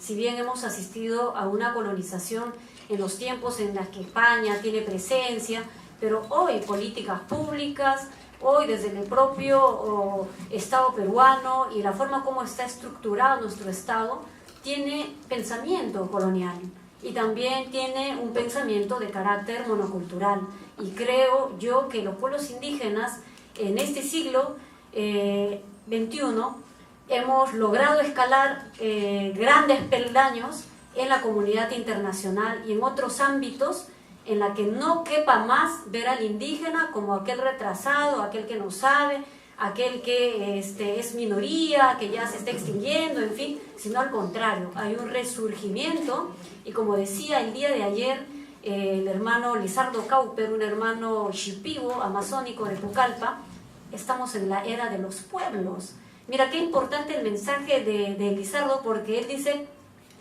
si bien hemos asistido a una colonización en los tiempos en los que España tiene presencia, pero hoy políticas públicas, hoy desde el propio Estado peruano y la forma como está estructurado nuestro Estado, tiene pensamiento colonial y también tiene un pensamiento de carácter monocultural. Y creo yo que los pueblos indígenas en este siglo XXI hemos logrado escalar grandes peldaños en la comunidad internacional y en otros ámbitos en la que no quepa más ver al indígena como aquel retrasado, aquel que no sabe, aquel que es minoría, que ya se está extinguiendo, en fin, sino al contrario, hay un resurgimiento. Y como decía el día de ayer el hermano Lizardo Cauper, un hermano shipibo amazónico de Pucallpa, estamos en la era de los pueblos. Mira qué importante el mensaje de Lizardo, porque él dice: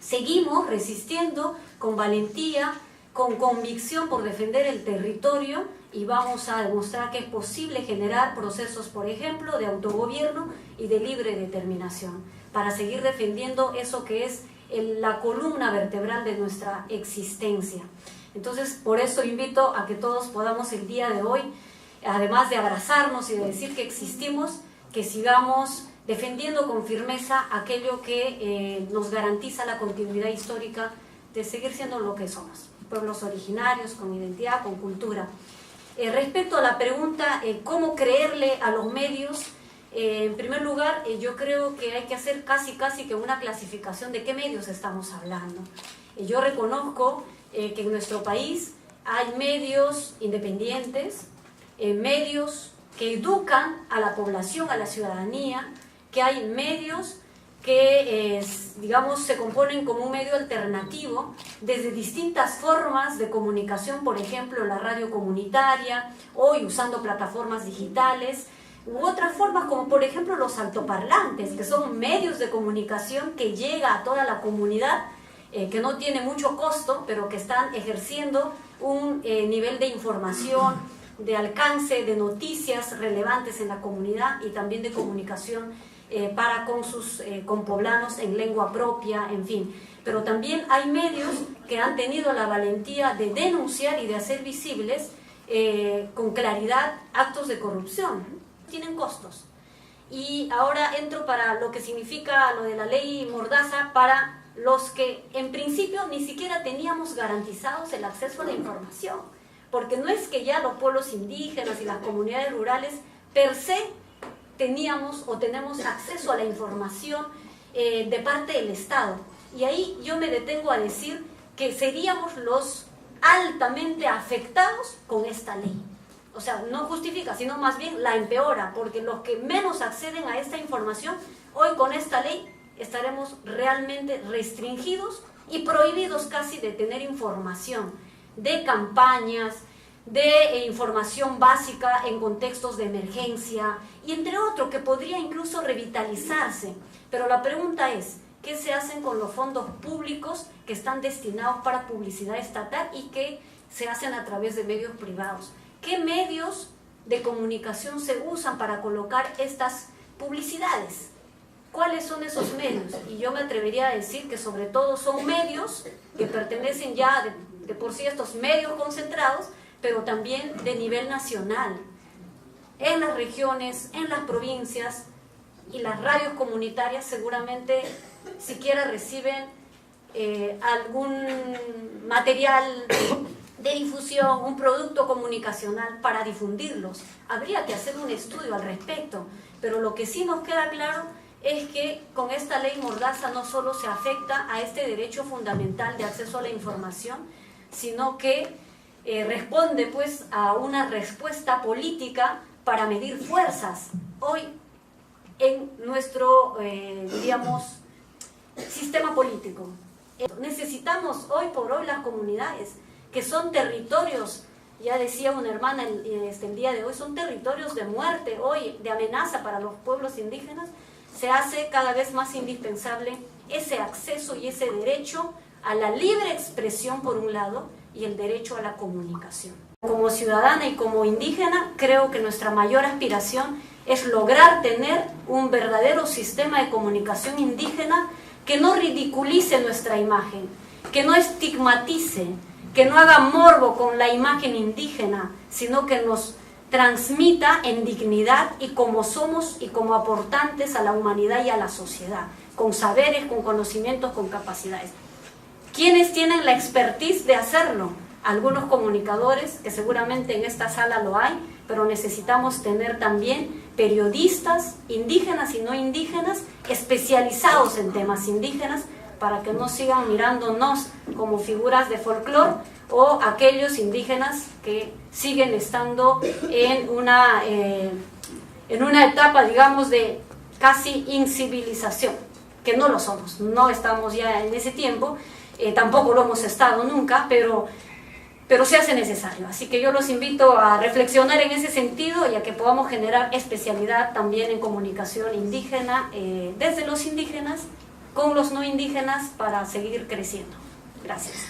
seguimos resistiendo con valentía, con convicción por defender el territorio, y vamos a demostrar que es posible generar procesos, por ejemplo, de autogobierno y de libre determinación, para seguir defendiendo eso que es la columna vertebral de nuestra existencia. Entonces, por eso invito a que todos podamos el día de hoy, además de abrazarnos y de decir que existimos, que sigamos defendiendo con firmeza aquello que nos garantiza la continuidad histórica de seguir siendo lo que somos, pueblos originarios, con identidad, con cultura. Respecto a la pregunta, ¿cómo creerle a los medios? En primer lugar, yo creo que hay que hacer casi que una clasificación de qué medios estamos hablando. Yo reconozco que en nuestro país hay medios independientes, medios que educan a la población, a la ciudadanía, que hay medios que, digamos, se componen como un medio alternativo desde distintas formas de comunicación, por ejemplo, la radio comunitaria, hoy usando plataformas digitales, u otras formas como, por ejemplo, los altoparlantes, que son medios de comunicación que llega a toda la comunidad, que no tiene mucho costo, pero que están ejerciendo un nivel de información, de alcance, de noticias relevantes en la comunidad y también de comunicación para con sus compoblanos en lengua propia, en fin. Pero también hay medios que han tenido la valentía de denunciar y de hacer visibles con claridad actos de corrupción. Tienen costos. Y ahora entro para lo que significa lo de la ley Mordaza para los que en principio ni siquiera teníamos garantizados el acceso a la información, porque no es que ya los pueblos indígenas y las comunidades rurales per se teníamos o tenemos acceso a la información de parte del Estado. Y ahí yo me detengo a decir que seríamos los altamente afectados con esta ley. O sea, no justifica, sino más bien la empeora, porque los que menos acceden a esta información, hoy con esta ley estaremos realmente restringidos y prohibidos casi de tener información de campañas, de información básica en contextos de emergencia y entre otros que podría incluso revitalizarse. Pero la pregunta es, ¿qué se hacen con los fondos públicos que están destinados para publicidad estatal y que se hacen a través de medios privados? ¿Qué medios de comunicación se usan para colocar estas publicidades? ¿Cuáles son esos medios? Y yo me atrevería a decir que sobre todo son medios que pertenecen ya de por sí a estos medios concentrados, pero también de nivel nacional, en las regiones, en las provincias, y las radios comunitarias seguramente siquiera reciben algún material de difusión, un producto comunicacional para difundirlos. Habría que hacer un estudio al respecto, pero lo que sí nos queda claro es que con esta ley Mordaza no solo se afecta a este derecho fundamental de acceso a la información, sino que responde pues a una respuesta política para medir fuerzas hoy en nuestro, diríamos, sistema político. Necesitamos hoy por hoy las comunidades, que son territorios, ya decía una hermana el día de hoy, son territorios de muerte hoy, de amenaza para los pueblos indígenas. Se hace cada vez más indispensable ese acceso y ese derecho a la libre expresión por un lado y el derecho a la comunicación. Como ciudadana y como indígena, creo que nuestra mayor aspiración es lograr tener un verdadero sistema de comunicación indígena que no ridiculice nuestra imagen, que no estigmatice, que no haga morbo con la imagen indígena, sino que nos transmita en dignidad y como somos y como aportantes a la humanidad y a la sociedad, con saberes, con conocimientos, con capacidades. ¿Quiénes tienen la expertise de hacerlo? Algunos comunicadores, que seguramente en esta sala lo hay, pero necesitamos tener también periodistas indígenas y no indígenas especializados en temas indígenas para que no sigan mirándonos como figuras de folclore o aquellos indígenas que siguen estando en una etapa, digamos, de casi incivilización, que no lo somos, no estamos ya en ese tiempo, tampoco lo hemos estado nunca, pero se hace necesario. Así que yo los invito a reflexionar en ese sentido y a que podamos generar especialidad también en comunicación indígena, desde los indígenas, con los no indígenas, para seguir creciendo. Gracias.